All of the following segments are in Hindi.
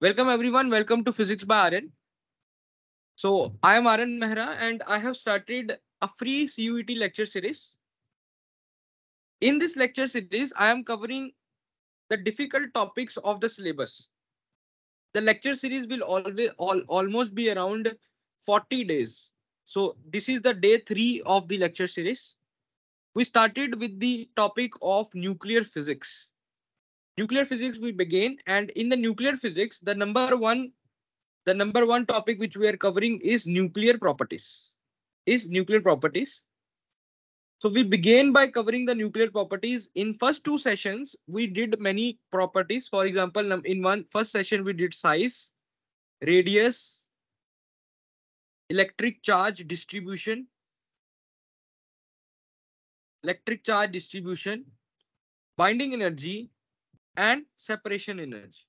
Welcome everyone. Welcome to Physics by RN. So I am RN Mehra and I have started a free CUET lecture series. In this lecture series, I am covering the difficult topics of the syllabus. The lecture series will almost be around 40 days. So this is the day 3 of the lecture series. We started with the topic of nuclear physics. Nuclear physics we began, and in the nuclear physics, the number one topic which we are covering is nuclear properties. So we began by covering the nuclear properties. In first two sessions, we did many properties. For example, in one first session, we did size, radius, electric charge distribution, electric charge distribution, binding energy, and separation energy.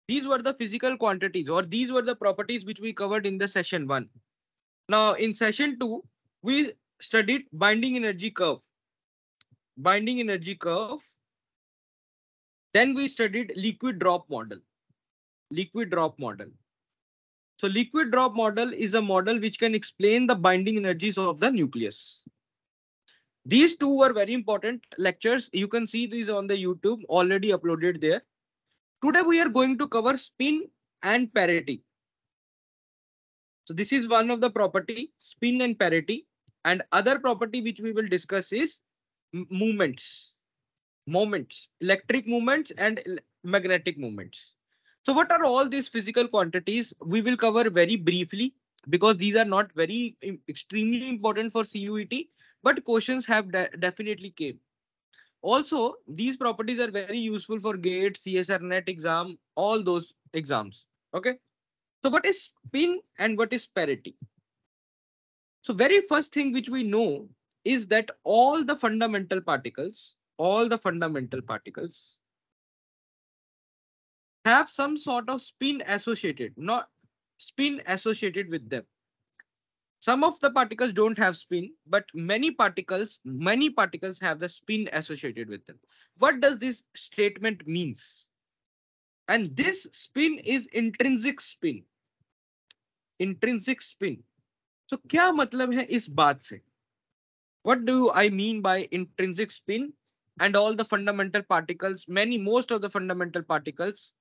These were the physical quantities, or these were the properties which we covered in the session one. Now, in session two, we studied binding energy curve. Binding energy curve. Then we studied liquid drop model. Liquid drop model. So liquid drop model is a model which can explain the binding energies of the nucleus. These two were very important lectures. You can see these on the YouTube already uploaded there. Today we are going to cover spin and parity. So this is one of the property, spin and parity. And other property which we will discuss is movements. Moments, electric movements and magnetic movements. So what are all these physical quantities? We will cover very briefly because these are not very extremely important for CUET, but questions have definitely came. Also, these properties are very useful for GATE, CSR net exam, all those exams. Okay. So what is spin and what is parity? So very first thing which we know is that all the fundamental particles have some sort of spin associated, not spin associated with them. Some of the particles don't have spin, but many particles have the spin associated with them. What does this statement means? And this spin is intrinsic spin. Intrinsic spin. So क्या मतलब है इस बात से? What do I mean by intrinsic spin? And all the fundamental particles, most of the fundamental particles,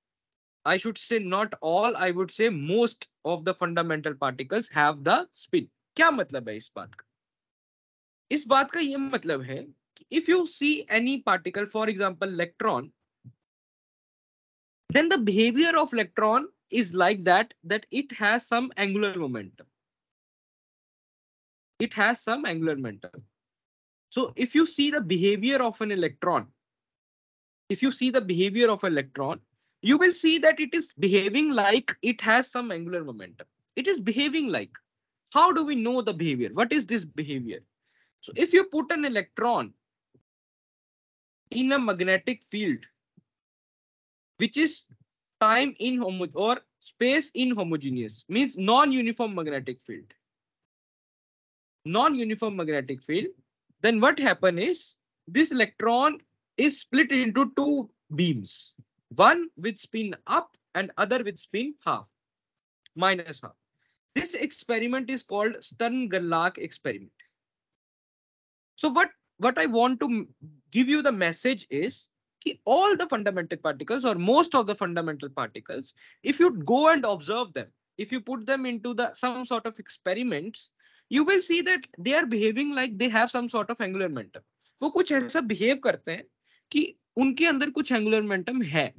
I should say not all, I would say most of the fundamental particles have the spin. क्या मतलब है इस बात का? इस बात का ये मतलब है कि if you see any particle, for example electron, then the behavior of electron is like that it has some angular momentum. It has some angular momentum. So if you see the behavior of an electron, you will see that it is behaving like it has some angular momentum. It is behaving like. How do we know the behavior? What is this behavior? So if you put an electron in a magnetic field, which is time in or space inhomogeneous, means non-uniform magnetic field. Non-uniform magnetic field, then what happen is this electron is split into two beams, one with spin up and other with spin minus half. This experiment is called Stern-Gerlach experiment. So what I want to give you the message is all the fundamental particles or most of the fundamental particles, if you go and observe them, if you put them into some sort of experiments, you will see that they are behaving like they have some sort of angular momentum. वो कुछ ऐसा behave करते हैं कि उनके अंदर कुछ angular momentum है.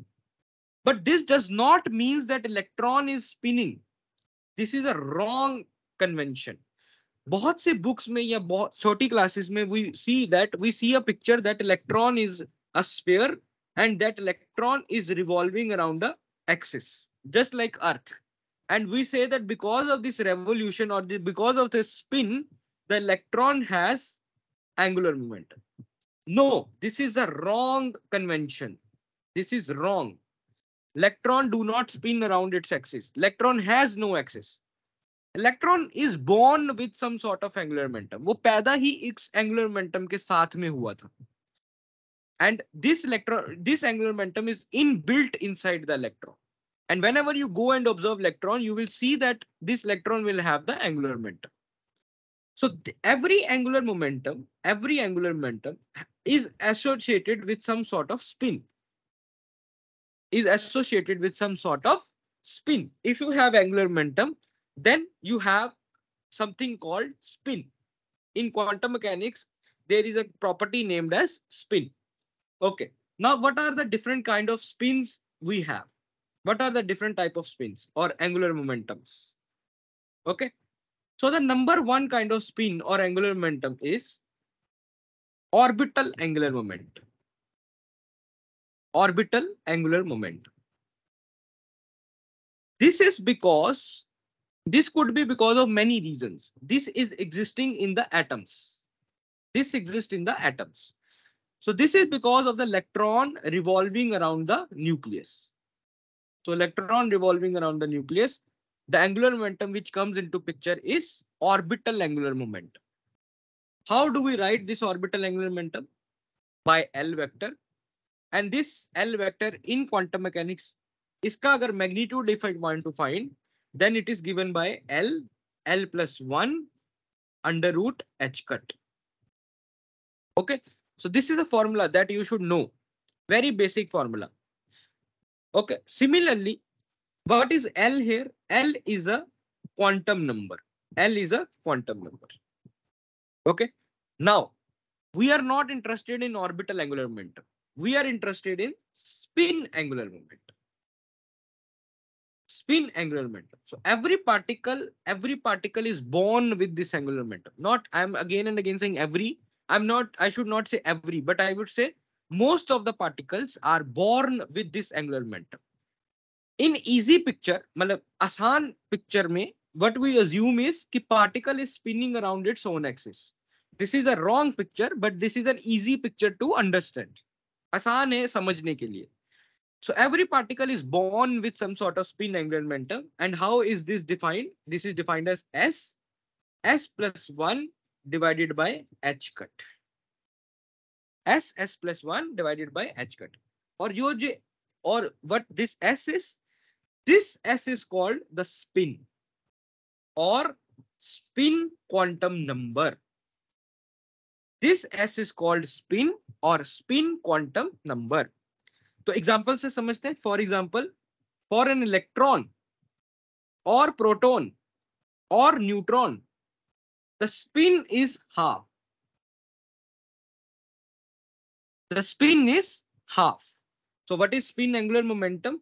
But this does not mean that electron is spinning. This is a wrong convention. बहुत से बुक्स में या बहुत छोटी क्लासेस में we see a picture that electron is a sphere and that electron is revolving around a axis just like earth, and we say that because of this revolution or because of this spin the electron has angular momentum. No, this is a wrong convention. This is wrong. Electron do not spin around its axis. Electron has no axis. Electron is born with some sort of angular momentum. वो पैदा ही इस एंगुलर मोमेंटम के साथ में हुआ था. And this angular momentum is inbuilt inside the electron. And whenever you go and observe electron, you will see that this electron will have the angular momentum. So every angular momentum is associated with some sort of spin. If you have angular momentum, then you have something called spin. In quantum mechanics, there is a property named as spin. Okay. Now, what are the different kind of spins we have? What are the different type of spins or angular momentums? Okay. So the number one kind of spin or angular momentum is orbital angular momentum. Orbital angular momentum. This could be because of many reasons. This is existing in the atoms. This exists in the atoms. So this is because of the electron revolving around the nucleus. So electron revolving around the nucleus, the angular momentum which comes into picture is orbital angular momentum. How do we write this orbital angular momentum? By L vector. And this L vector in quantum mechanics, iska agar magnitude if I want to find, then it is given by L plus 1 under root h cut. Okay. So this is a formula that you should know. Very basic formula. Okay. Similarly, what is L here? L is a quantum number. L is a quantum number. Okay. Now, we are not interested in orbital angular momentum. We are interested in spin angular momentum. Spin angular momentum. So every particle is born with this angular momentum. Not, I'm again and again saying every. I should not say every, but I would say most of the particles are born with this angular momentum. In easy picture, मतलब आसान picture में, what we assume is कि particle is spinning around its own axis. This is a wrong picture, but this is an easy picture to understand. आसान है समझने के लिए. So every particle is born with some sort of spin angular momentum. And how is this defined? This is defined as S plus 1 divided by h cut. S plus 1 divided by h cut. Or what this S is? This S is called the spin or spin quantum number. This S is called spin or spin quantum number. तो एग्जांपल से समझते हैं. For example, for an electron और प्रोटॉन और neutron, the spin is half. The spin is half. So what is spin angular momentum?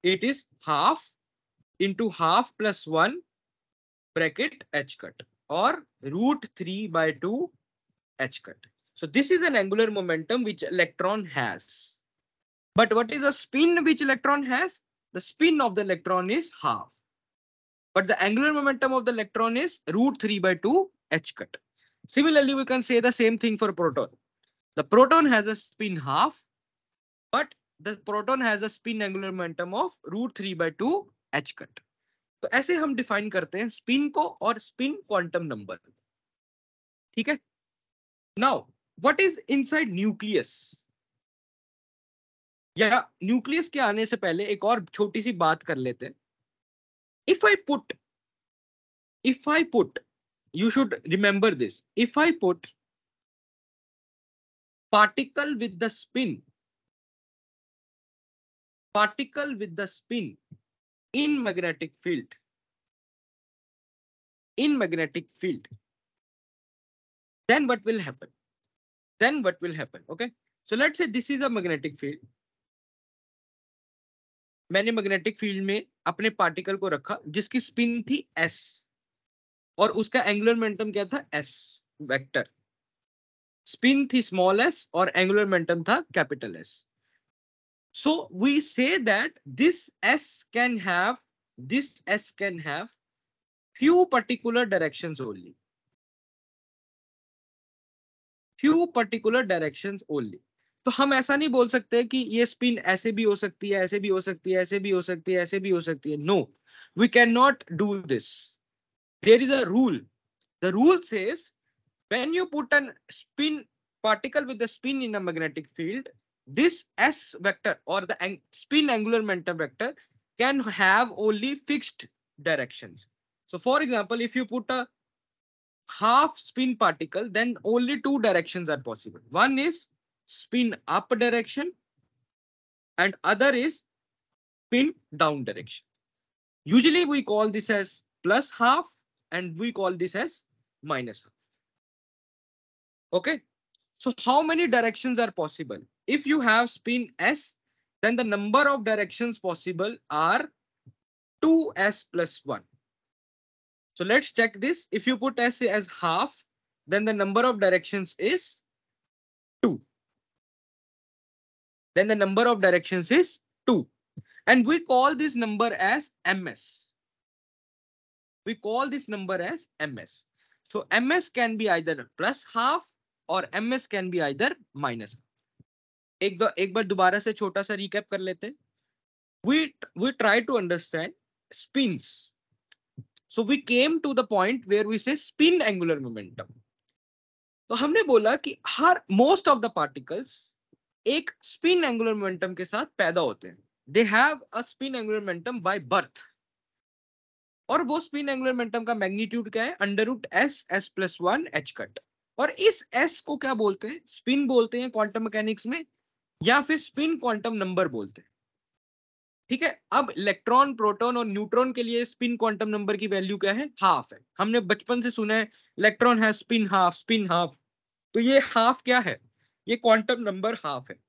It is half into half plus 1 bracket h cut or root 3 by 2 h cut. So this is an angular momentum which electron has. But what is the spin which electron has? The spin of the electron is half. But the angular momentum of the electron is root 3 by 2 h cut. Similarly, we can say the same thing for proton. The proton has a spin half, but the proton has a spin angular momentum of root 3 by 2 h cut. तो ऐसे हम डिफाइन करते हैं स्पिन को और स्पिन क्वांटम नंबर. ठीक है. Now what is inside nucleus? या न्यूक्लियस के आने से पहले एक और छोटी सी बात कर लेते हैं. If I put, you should remember this. If I put particle with the spin in magnetic field, then what will happen? Okay. So let's say this is a magnetic field. मैंने मैग्नेटिक फील्ड में अपने पार्टिकल को रखा जिसकी स्पिन थी s और उसका एंगुलर मोमेंटम क्या था? s vector. स्पिन थी स्मॉल s और एंगुलर मोमेंटम था capital S. So we say that this s can have few particular directions only. तो हम ऐसा नहीं बोल सकते कि ये स्पिन ऐसे भी हो सकती है, ऐसे भी हो सकती है, ऐसे भी हो सकती है, ऐसे भी हो सकती है. No, we can not do this. There is a rule. The rule says when you put an spin particle with the spin in a magnetic field, this S vector or the spin angular momentum vector can have only fixed directions. So for example, if you put a half spin particle, then only two directions are possible. One is spin up direction and other is spin down direction. Usually we call this as plus half and we call this as minus half. Okay. So how many directions are possible? If you have spin S, then the number of directions possible are 2S plus 1. So let's check this. If you put S as half, then the number of directions is 2. Then the number of directions is 2. And we call this number as MS. We call this number as MS. So MS can be either plus half or MS can be either minus half. एक बार दोबारा से छोटा सा रिकैप कर लेते हैं. We try to understand spins. So we came to the point where we say spin angular momentum. तो हमने बोला कि हर most of the particles एक spin angular momentum के साथ पैदा होते हैं. They have a spin angular momentum by birth. और वो स्पिन एंगुलर मोमेंटम का मैग्नीट्यूड क्या है? Under root S S plus 1 H cut. और इस एस को क्या बोलते हैं? स्पिन बोलते हैं क्वांटम मैकेनिक्स में, या फिर स्पिन क्वांटम नंबर बोलते हैं. ठीक है. अब इलेक्ट्रॉन, प्रोटॉन और न्यूट्रॉन के लिए स्पिन क्वांटम नंबर की वैल्यू क्या है? हाफ है. हमने बचपन से सुना है इलेक्ट्रॉन है स्पिन हाफ, स्पिन हाफ. तो ये हाफ क्या है? ये क्वांटम नंबर हाफ है.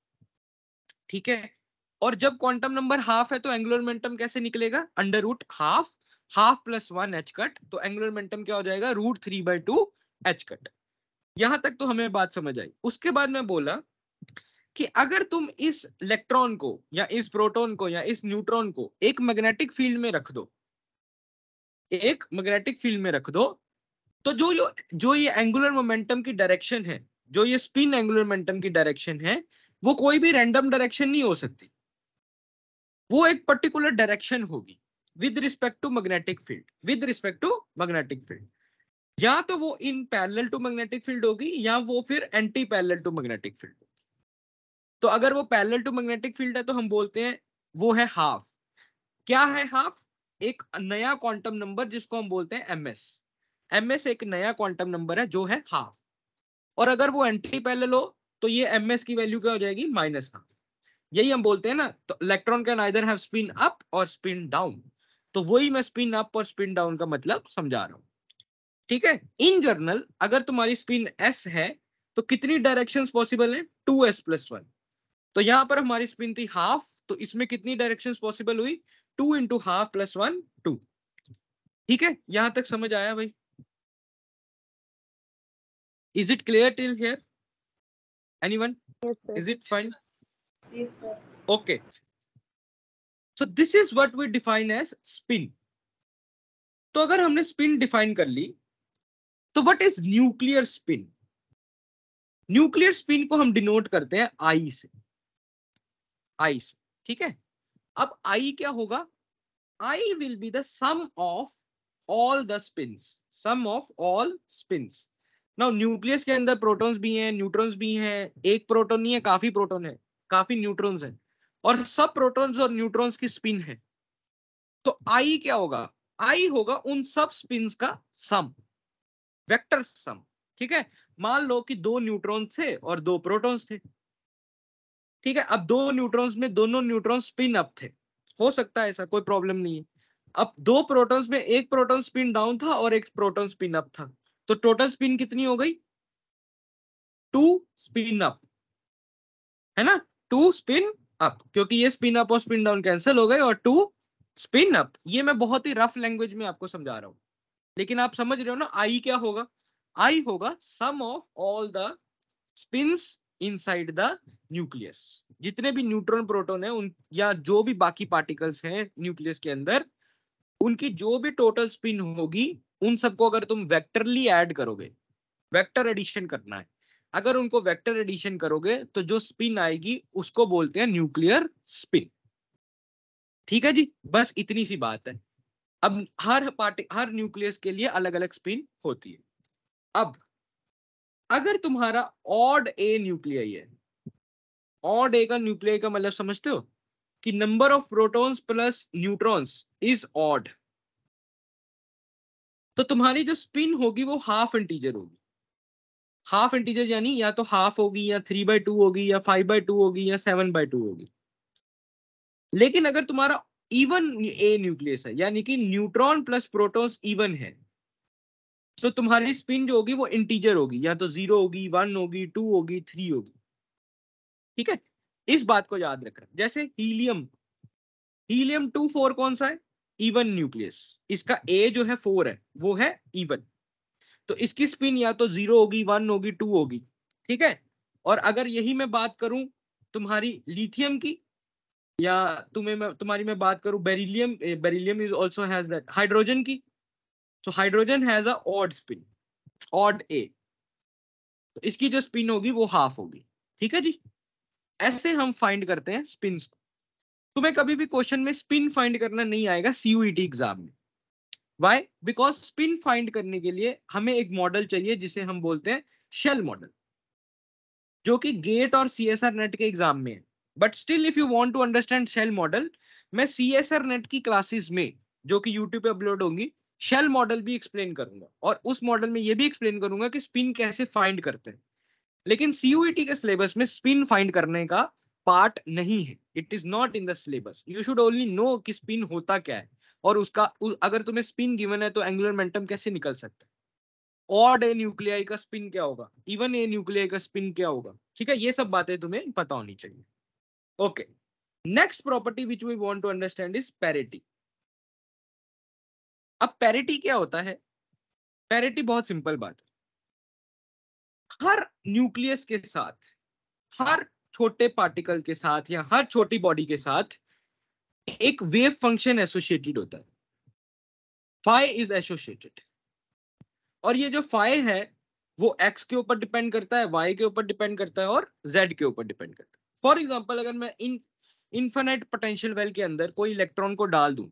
ठीक है. और जब क्वांटम नंबर हाफ है तो एंगुलर मोमेंटम कैसे निकलेगा? Under root half, half plus 1 H cut. तो एंगुलर मोमेंटम क्या हो जाएगा? Root 3/2 H cut. यहां तक तो हमें बात समझ आई. उसके बाद मैं बोला कि अगर तुम इस इलेक्ट्रॉन को या इस प्रोटॉन को या इस न्यूट्रॉन को एक मैग्नेटिक फील्ड में रख दो, एक मैग्नेटिक फील्ड में रख दो, तो जो ये एंगुलर मोमेंटम की डायरेक्शन है, जो ये स्पिन एंगुलर मोमेंटम की डायरेक्शन है, वो कोई भी रैंडम डायरेक्शन नहीं हो सकती. वो एक पर्टिकुलर डायरेक्शन होगी with respect to magnetic field. With respect to magnetic field, या तो वो in parallel to magnetic field होगी या वो फिर anti parallel to magnetic field. तो अगर वो पैरेलल टू मैग्नेटिक फील्ड है तो हम बोलते हैं वो है हाफ. क्या है हाफ? एक नया क्वांटम नंबर जिसको हम बोलते हैं एमएस. एमएस एक नया क्वांटम नंबर है जो है हाफ. और अगर वो एंटी पैरेलल हो तो ये एमएस की वैल्यू क्या हो जाएगी? Minus half. यही हम बोलते हैं ना. तो electron can either have spin up और स्पिन डाउन. तो वही मैं स्पिन अप और स्पिन डाउन का मतलब समझा रहा हूं. ठीक है. इन जनरल अगर तुम्हारी स्पिन एस है तो कितनी डायरेक्शंस पॉसिबल है? 2s plus 1. तो यहां पर हमारी स्पिन थी हाफ, तो इसमें कितनी डायरेक्शंस पॉसिबल हुई? 2 इंटू हाफ प्लस 1 2. ठीक है. यहां तक समझ आया भाई? Is it clear till here? Anyone? Is it fine? Yes, sir. Okay. So this is what we define as spin. तो अगर हमने स्पिन डिफाइन कर ली तो what is nuclear spin? Nuclear spin को हम डिनोट करते हैं आई से. आई से. ठीक है. अब आई क्या होगा? I will be the sum of all the spins. Sum of all spins. Now nucleus के अंदर प्रोटॉन्स भी हैं, न्यूट्रॉन्स भी हैं. एक प्रोटॉन नहीं है, काफी प्रोटॉन है, काफी न्यूट्रॉन्स हैं, और सब प्रोटॉन्स और न्यूट्रॉन्स की स्पिन है. तो आई क्या होगा? आई होगा उन सब स्पिन्स का सम, वेक्टर सम. ठीक है. मान लो कि 2 न्यूट्रॉन थे और 2 प्रोटॉन्स थे. ठीक है. अब 2 न्यूट्रॉन्स में दोनों न्यूट्रॉन स्पिन अप थे. हो सकता है ऐसा, कोई प्रॉब्लम नहीं है. अब 2 प्रोटॉन्स में एक प्रोटॉन स्पिन डाउन था और एक प्रोटॉन स्पिन अप था. तो टोटल स्पिन कितनी हो गई? 2 स्पिन अप, है ना? 2 स्पिन अप, क्योंकि ये स्पिन अप और स्पिन डाउन कैंसिल हो गए और 2 स्पिन अप. ये मैं बहुत ही रफ लैंग्वेज में आपको समझा रहा हूं, लेकिन आप समझ रहे हो ना. आई क्या होगा? आई होगा sum of all the spins inside the nucleus. जितने भी न्यूट्रॉन प्रोटॉन है उन, या जो भी बाकी पार्टिकल्स हैं न्यूक्लियस के अंदर, उनकी जो भी टोटल स्पिन होगी, उन सबको अगर तुम वेक्टरली ऐड करोगे, वेक्टर एडिशन करना है, अगर उनको वेक्टर एडिशन करोगे तो जो स्पिन आएगी उसको बोलते हैं न्यूक्लियर स्पिन. ठीक है जी. बस इतनी सी बात है. अब हर न्यूक्लियस के लिए अलग अलग स्पिन होती है. अब अगर तुम्हारा ऑड ए न्यूक्लियाई है, ऑड ए का न्यूक्लियाई का मतलब समझते हो कि number of protons plus neutrons is odd. तो तुम्हारी जो स्पिन होगी वो हाफ इंटीजर होगी। हाफ इंटीजर यानी या तो हाफ होगी या 3/2 होगी या 5/2 होगी या 7/2 होगी। लेकिन अगर तुम्हारा इवन ए न्यूक्लियस है यानी कि न्यूट्रॉन प्लस प्रोटॉन्स इवन है, तो तुम्हारी स्पिन जो होगी वो इंटीजर होगी, या तो 0 होगी, 1 होगी, 2 होगी, 3 होगी। ठीक है, इस बात को याद रखना। जैसे हीलियम, हीलियम 2 4 कौन सा है? Even nucleus. इसका ए जो है 4 है, वो है इवन। तो इसकी स्पिन या तो 0 होगी, 1 होगी, 2 होगी। ठीक है, और अगर यही मैं बात करूं तुम्हारी लिथियम की, या तुम्हारी मैं बात करूं beryllium, beryllium is also has that, hydrogen की। So hydrogen has a odd spin, odd A. तो इसकी जो स्पिन होगी वो हाफ होगी। ठीक है जी, ऐसे हम फाइंड करते हैं स्पिन को। तुम्हें कभी भी क्वेश्चन में स्पिन फाइंड करना नहीं आएगा सीयूईटी एग्जाम में। व्हाई? बिकॉज स्पिन फाइंड करने के लिए हमें एक मॉडल चाहिए जिसे हम बोलते हैं शेल मॉडल, जो कि गेट और सीएसआर नेट के एग्जाम में है। But still if you want to understand shell model, मैं सीएसआर नेट की क्लासेस में जो कि यूट्यूब पे अपलोड होंगी, शेल मॉडल भी एक्सप्लेन करूंगा, और उस मॉडल में ये भी एक्सप्लेन करूंगा कि स्पिन कैसे फाइंड करते हैं। लेकिन सीयूईटी के सिलेबस में स्पिन फाइंड करने का पार्ट नहीं है। It is not in the syllabus. You should only know कि स्पिन होता क्या है, और उसका अगर तुम्हें स्पिन गिवन है तो एंगुलर मोमेंटम कैसे निकल सकता है, ऑड ए न्यूक्लियाई का स्पिन क्या होगा, इवन ए न्यूक्लियाई का स्पिन क्या होगा। ठीक है, ये सब बातें तुम्हें पता होनी चाहिए। Okay, next property which we want to understand is parity. अब पैरिटी क्या होता है? पैरिटी बहुत सिंपल बात है। हर न्यूक्लियस के साथ, हर छोटे पार्टिकल के साथ या हर छोटी बॉडी के साथ एक वेव फंक्शन एसोसिएटेड होता है। फाई इज एसोसिएटेड, और ये जो फाई है वो एक्स के ऊपर डिपेंड करता है, वाई के ऊपर डिपेंड करता है, और जेड के ऊपर डिपेंड करता है। फॉर एग्जाम्पल, अगर मैं इनफिनिट पोटेंशियल वेल के अंदर कोई इलेक्ट्रॉन को डाल दूं,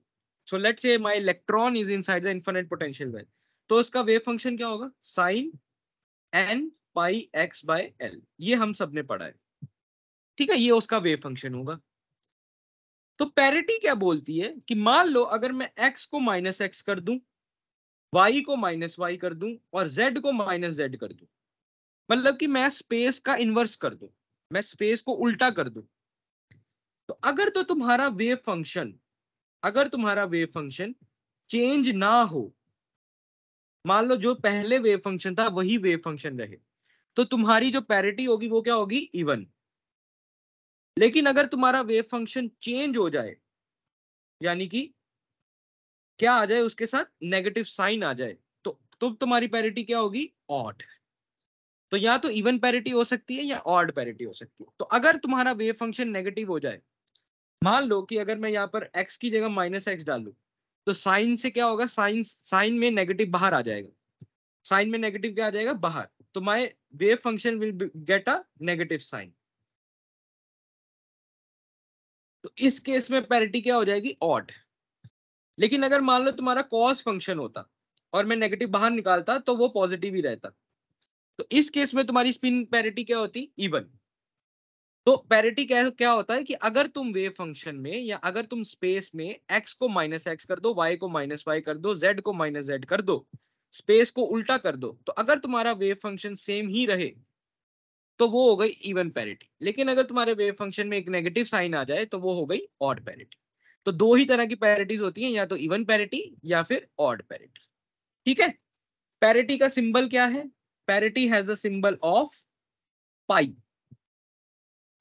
so let's say my electron is inside the infinite potential well, तो उसका वेव फंक्शन क्या होगा? Sine n pi x by L. ये हम सब ने पढ़ा है। ठीक है, ये उसका वेव फंक्शन होगा। तो पैरिटी क्या बोलती है कि मान लो अगर मैं x को -x कर दूं, y को -y कर दूं, और z को -z कर दूं, मतलब कि मैं स्पेस का इन्वर्स कर दूं, मैं स्पेस को उल्टा कर दूं, तो अगर तो तुम्हारा वेव फंक्शन, अगर तुम्हारा वेव फंक्शन चेंज ना हो, मान लो जो पहले वेव फंक्शन था वही वेव फंक्शन रहे, तो तुम्हारी जो पैरिटी होगी वो क्या होगी? इवन। लेकिन अगर तुम्हारा वेव फंक्शन चेंज हो जाए, यानी कि क्या आ जाए उसके साथ? नेगेटिव साइन आ जाए, तो तुम्हारी पैरिटी क्या होगी? ऑड। तो या तो इवन पैरिटी हो सकती है या ऑड पैरिटी हो सकती है। तो अगर तुम्हारा वेव फंक्शन नेगेटिव हो जाए, मान लो कि अगर मैं यहाँ पर x की जगह -x डालू, तो साइन से क्या होगा? साइन साइन में नेगेटिव बाहर आ जाएगा, साइन में नेगेटिव क्या आ जाएगा? बाहर। तो my wave function will get a negative sine. तो इस केस में पैरिटी क्या हो जाएगी? ऑड। लेकिन अगर मान लो तुम्हारा कॉस फंक्शन होता और मैं नेगेटिव बाहर निकालता, तो वो पॉजिटिव ही रहता, तो इस केस में तुम्हारी स्पिन पैरिटी क्या होती? इवन। तो पैरिटी क्या क्या होता है कि अगर तुम वेव फंक्शन में या अगर तुम स्पेस में x को -x कर दो, y को -y कर दो, z को -z कर दो, स्पेस को उल्टा कर दो, तो अगर तुम्हारा वेव फंक्शन सेम ही रहे तो वो हो गई इवन पैरिटी। लेकिन अगर तुम्हारे वेव फंक्शन में एक नेगेटिव साइन आ जाए तो वो हो गई ऑड पैरिटी। तो दो ही तरह की पैरिटीज होती हैं, या तो इवन पैरिटी या फिर ऑड पैरिटी। ठीक है, पैरिटी का सिंबल क्या है? Parity has a symbol of pi.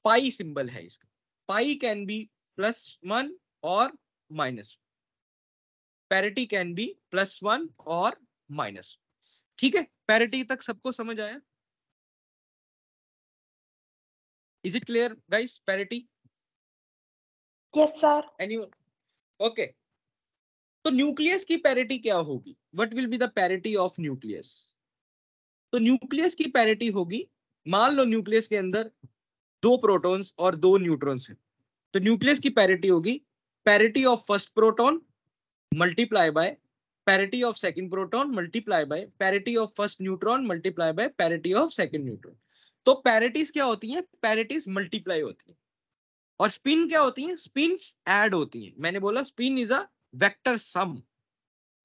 Pi symbol है इसका। पाई कैन बी +1 और -1। पैरिटी कैन बी +1 और -1। ठीक है, पैरिटी तक सबको समझ आया? Is it clear guys? Parity? Yes sir. Anyone? Okay, तो न्यूक्लियस की पैरिटी क्या होगी? What will be the parity of nucleus? तो न्यूक्लियस की पैरिटी होगी, मान लो न्यूक्लियस के अंदर 2 प्रोटॉन्स और 2 न्यूट्रॉन्स हैं, तो न्यूक्लियस की पैरिटी होगी parity of first proton multiply by parity of second proton multiply by parity of first neutron multiply by parity of second neutron. तो पैरिटीज क्या होती हैं? पैरिटीज मल्टीप्लाई होती हैं। और स्पिन क्या होती हैं? स्पिन्स ऐड होती हैं। मैंने बोला spin is a vector sum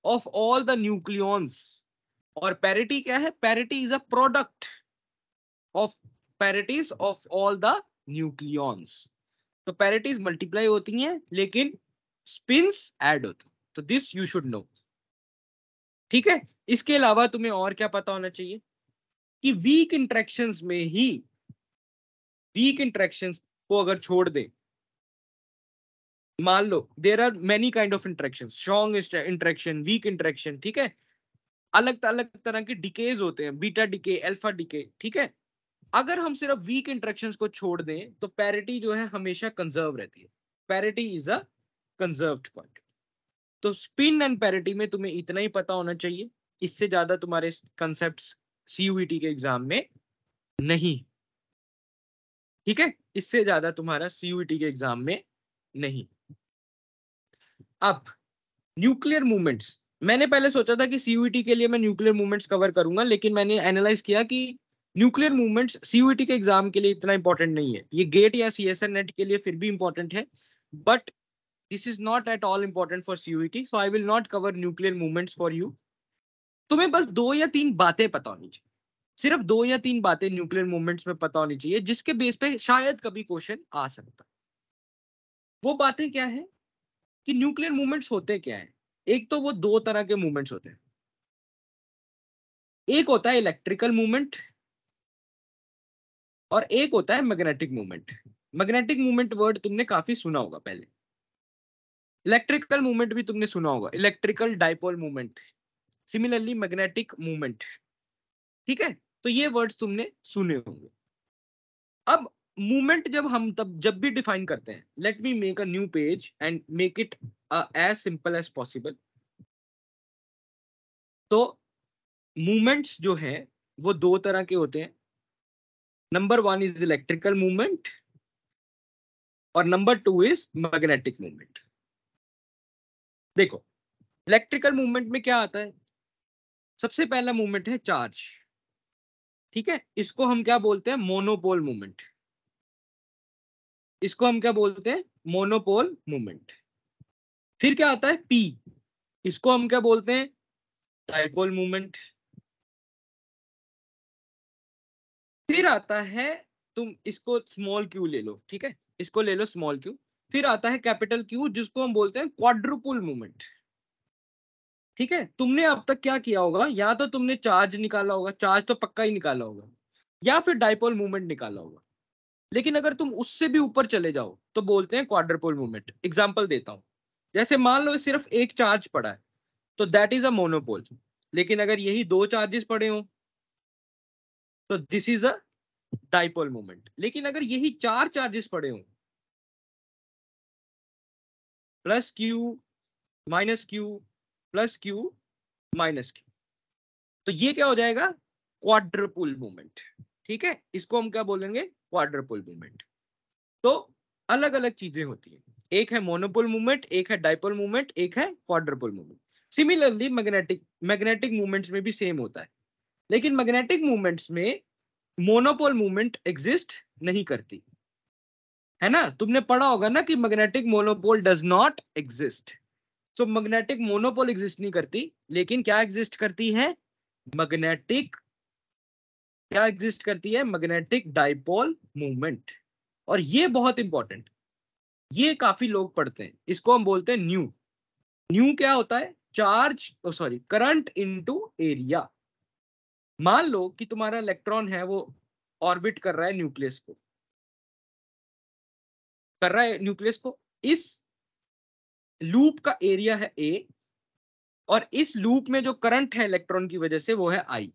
of all the nucleons. और पैरिटी क्या है? Parity is a product of parities of all the nucleons. तो पैरिटीज मल्टीप्लाई होती हैं लेकिन स्पिन्स ऐड होती हैं। तो दिस यू शुड नो। ठीक है, इसके अलावा तुम्हें और क्या पता होना चाहिए कि वीक इंटरेक्शंस में ही, वीक इंटरेक्शंस को अगर छोड़ दें, मान लो there are many kind of interactions, strong interaction, weak interaction, ठीक है, अलग अलग तरह के डिकेज होते हैं, बीटा डिके, अल्फा डिके, ठीक है। अगर हम सिर्फ वीक इंटरेक्शंस को छोड़ दें तो पैरिटी जो है हमेशा कंजर्व रहती है। Parity is a conserved quantity. तो स्पिन एंड पैरिटी में तुम्हें इतना ही पता होना चाहिए, इससे ज्यादा तुम्हारे कंसेप्ट्स सीयूईटी के एग्जाम में नहीं। ठीक है, इससे ज्यादा तुम्हारा सीयूईटी के एग्जाम में नहीं। अब न्यूक्लियर मूवमेंट्स, मैंने पहले सोचा था कि सीयूईटी के लिए मैं न्यूक्लियर मूवमेंट्स कवर करूंगा, लेकिन मैंने एनालाइज किया कि न्यूक्लियर मूवमेंट्स सीयूईटी के एग्जाम के लिए इतना इंपॉर्टेंट नहीं है। ये गेट या सीएसआर नेट के लिए फिर भी इंपॉर्टेंट है, but this is not at all important for CUET, so I will not cover nuclear movements for you. तुम्हें बस 2 या 3 बातें पता होनी चाहिए, सिर्फ 2 या 3 बातें न्यूक्लियर मूवमेंट्स में पता होनी चाहिए, जिसके बेस पे शायद कभी क्वेश्चन आ सकता। वो बातें क्या है कि न्यूक्लियर मूवमेंट्स होते क्या है? एक तो वो 2 तरह के मूवमेंट्स होते हैं। एक होता है इलेक्ट्रिकल मूवमेंट और एक होता है magnetic movement. Magnetic movement word तुमने काफी सुना होगा पहले। इलेक्ट्रिकल मूवमेंट भी तुमने सुना होगा, electrical dipole movement, similarly magnetic movement. ठीक है, तो ये वर्ड्स तुमने सुने होंगे। अब मूवमेंट जब भी डिफाइन करते हैं, let me make a new page and make it as simple as possible. तो मूवमेंट्स जो है वो 2 तरह के होते हैं। नंबर 1 इज इलेक्ट्रिकल मूवमेंट और नंबर 2 इज मैग्नेटिक मूवमेंट। देखो, इलेक्ट्रिकल मूवमेंट में क्या आता है? सबसे पहला मूवमेंट है चार्ज। ठीक है, इसको हम क्या बोलते हैं? Monopole movement. इसको हम क्या बोलते हैं? Monopole movement. फिर क्या आता है? पी। इसको हम क्या बोलते हैं? Dipole movement. फिर आता है, तुम इसको स्मॉल क्यू ले लो, ठीक है, इसको ले लो स्मॉल क्यू। फिर आता है कैपिटल क्यू, जिसको हम बोलते हैं क्वाड्रुपुल मूवमेंट। ठीक है, तुमने अब तक क्या किया होगा? या तो तुमने चार्ज निकाला होगा, चार्ज तो पक्का ही निकाला होगा, या फिर डाइपोल मूवमेंट निकाला होगा। लेकिन अगर तुम उससे भी ऊपर चले जाओ तो बोलते हैं क्वाड्रुपोल मूवमेंट। एग्जांपल देता हूं, जैसे मान लो सिर्फ एक चार्ज पड़ा है तो दैट इज अ मोनोपोल। लेकिन अगर यही 2 चार्जेस पड़े हो तो this is a dipole movement. लेकिन अगर यही 4 चार्जेस पड़े हो, plus Q, minus Q, plus Q, minus Q, तो ये क्या हो जाएगा? क्वाड्रुपुल मूवमेंट। ठीक है, इसको हम क्या बोलेंगे? क्वाड्रुपुल मूवमेंट। तो अलग अलग चीजें होती है, एक है मोनोपोल मूवमेंट, एक है डाइपोल मूवमेंट, एक है quadrupole movement. Similarly magnetic magnetic movements में भी सेम होता है, लेकिन मैग्नेटिक मूवमेंट्स में मोनोपोल मूवमेंट एग्जिस्ट नहीं करती है ना। तुमने पढ़ा होगा ना कि magnetic monopole does not exist. तो मैग्नेटिक मोनोपोल एग्जिस्ट नहीं करती, लेकिन क्या एग्जिस्ट करती है? मैग्नेटिक, क्या एग्जिस्ट करती है? Magnetic dipole movement. और ये बहुत इंपॉर्टेंट, ये काफी लोग पढ़ते हैं, इसको हम बोलते हैं न्यू। न्यू क्या होता है? Charge, sorry, current into area. मान लो कि तुम्हारा इलेक्ट्रॉन है वो ऑर्बिट कर रहा है न्यूक्लियस को, कर रहा है न्यूक्लियस को। इस लूप का एरिया है ए, और इस लूप में जो करंट है इलेक्ट्रॉन की वजह से वो है आई।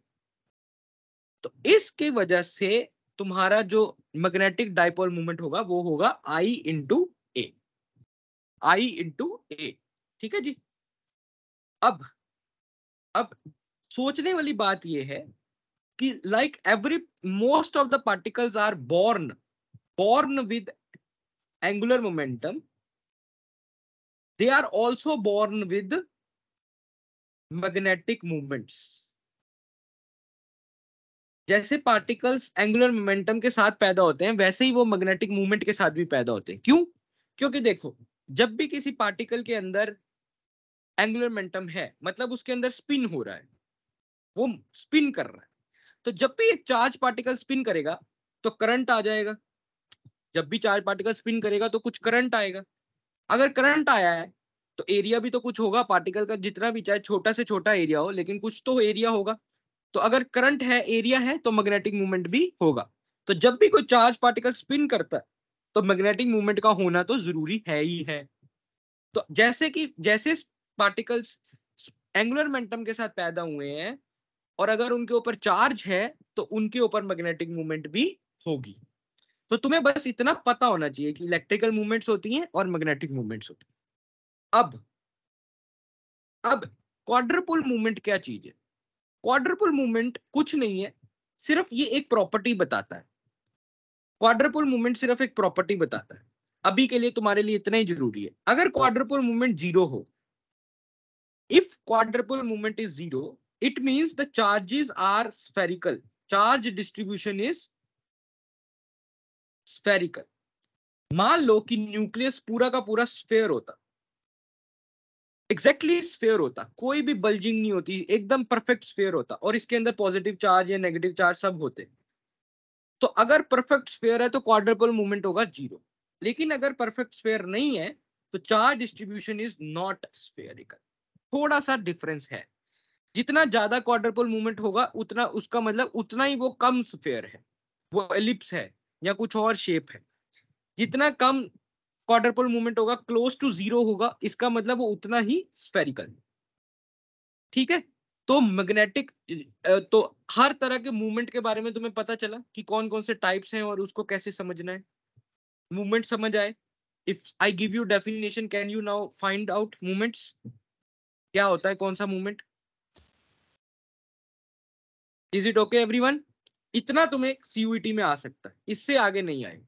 तो इसकी वजह से तुम्हारा जो मैग्नेटिक डाइपोल मूवमेंट होगा वो होगा आई इंटू ए, आई इंटू ए। ठीक है जी। अब अब सोचने वाली बात ये है कि like every most of the particles are born with angular momentum, they are also born with magnetic movements. जैसे पार्टिकल्स एंगुलर मोमेंटम के साथ पैदा होते हैं वैसे ही वो मैग्नेटिक मूवमेंट के साथ भी पैदा होते हैं। क्यों? क्योंकि देखो, जब भी किसी पार्टिकल के अंदर एंगुलर मोमेंटम है मतलब उसके अंदर स्पिन हो रहा है, वो स्पिन कर रहा है। तो जब भी एक चार्ज पार्टिकल स्पिन करेगा तो करंट आ जाएगा। जब भी चार्ज पार्टिकल स्पिन करेगा तो कुछ करंट आएगा। अगर करंट आया है तो एरिया भी तो कुछ होगा पार्टिकल का, जितना भी चाहे छोटा से छोटा एरिया हो लेकिन कुछ तो एरिया होगा। तो अगर करंट है, एरिया है, तो मैग्नेटिक मूवमेंट भी होगा। तो जब भी कोई चार्ज पार्टिकल स्पिन करता है तो मैग्नेटिक मूवमेंट का होना तो जरूरी है ही है। तो जैसे पार्टिकल्स एंगुलर मोमेंटम के साथ पैदा हुए हैं और अगर उनके ऊपर चार्ज है तो उनके ऊपर मैग्नेटिक मूवमेंट भी होगी। तो तुम्हें बस इतना पता होना चाहिए कि इलेक्ट्रिकल मूवमेंट्स होती हैं और मैग्नेटिक मूवमेंट्स होती हैं। अब क्वाड्रुपल मूवमेंट क्या चीज है? क्वाड्रुपल मूवमेंट कुछ नहीं है, सिर्फ ये एक प्रॉपर्टी बताता है। क्वाड्रुपल मूवमेंट सिर्फ एक प्रॉपर्टी बताता है। अभी के लिए तुम्हारे लिए इतना ही जरूरी है। अगर क्वाड्रुपल मूवमेंट जीरो हो, if quadrupole movement is zero, it means the charges are spherical, charge distribution is spherical. मान लो कि न्यूक्लियस पूरा का पूरा स्फेयर होता, एग्जैक्टली स्फेयर होता, कोई भी बल्जिंग नहीं होती, एकदम परफेक्ट स्फेयर होता और इसके अंदर पॉजिटिव चार्ज या नेगेटिव चार्ज सब होते। तो अगर परफेक्ट स्फेयर है तो क्वाड्रुपल मूवमेंट होगा जीरो। लेकिन अगर परफेक्ट स्फेयर नहीं है तो charge distribution is not spherical. थोड़ा सा डिफरेंस है। जितना ज्यादा क्वाड्रुपल मूवमेंट होगा उतना उसका मतलब उतना ही वो कम स्फेयर है, वो एलिप्स है या कुछ और शेप है। जितना कम क्वाड्रुपल मूवमेंट होगा, क्लोज टू जीरो होगा, इसका मतलब वो उतना ही स्फेरिकल। ठीक है? तो मैग्नेटिक, तो हर तरह के मूवमेंट के बारे में तुम्हें पता चला कि कौन कौन से टाइप्स हैं और उसको कैसे समझना है। मूवमेंट समझ आए? If I give you definition, can you now find out movements? क्या होता है कौन सा movement? Is it okay everyone? इतना तुम्हें सीयूईटी में आ सकता है, इससे आगे नहीं आए।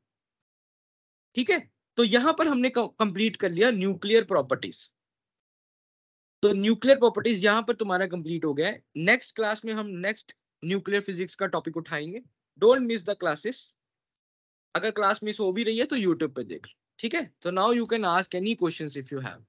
ठीक है? तो यहां पर हमने कंप्लीट कर लिया न्यूक्लियर प्रॉपर्टीज। तो न्यूक्लियर प्रॉपर्टीज यहां पर तुम्हारा कंप्लीट हो गया है। नेक्स्ट क्लास में हम नेक्स्ट न्यूक्लियर फिजिक्स का टॉपिक उठाएंगे। Don't miss the classes. अगर क्लास मिस हो भी रही है तो यूट्यूब पे देख लो। ठीक है? तो now you can ask any questions if you have.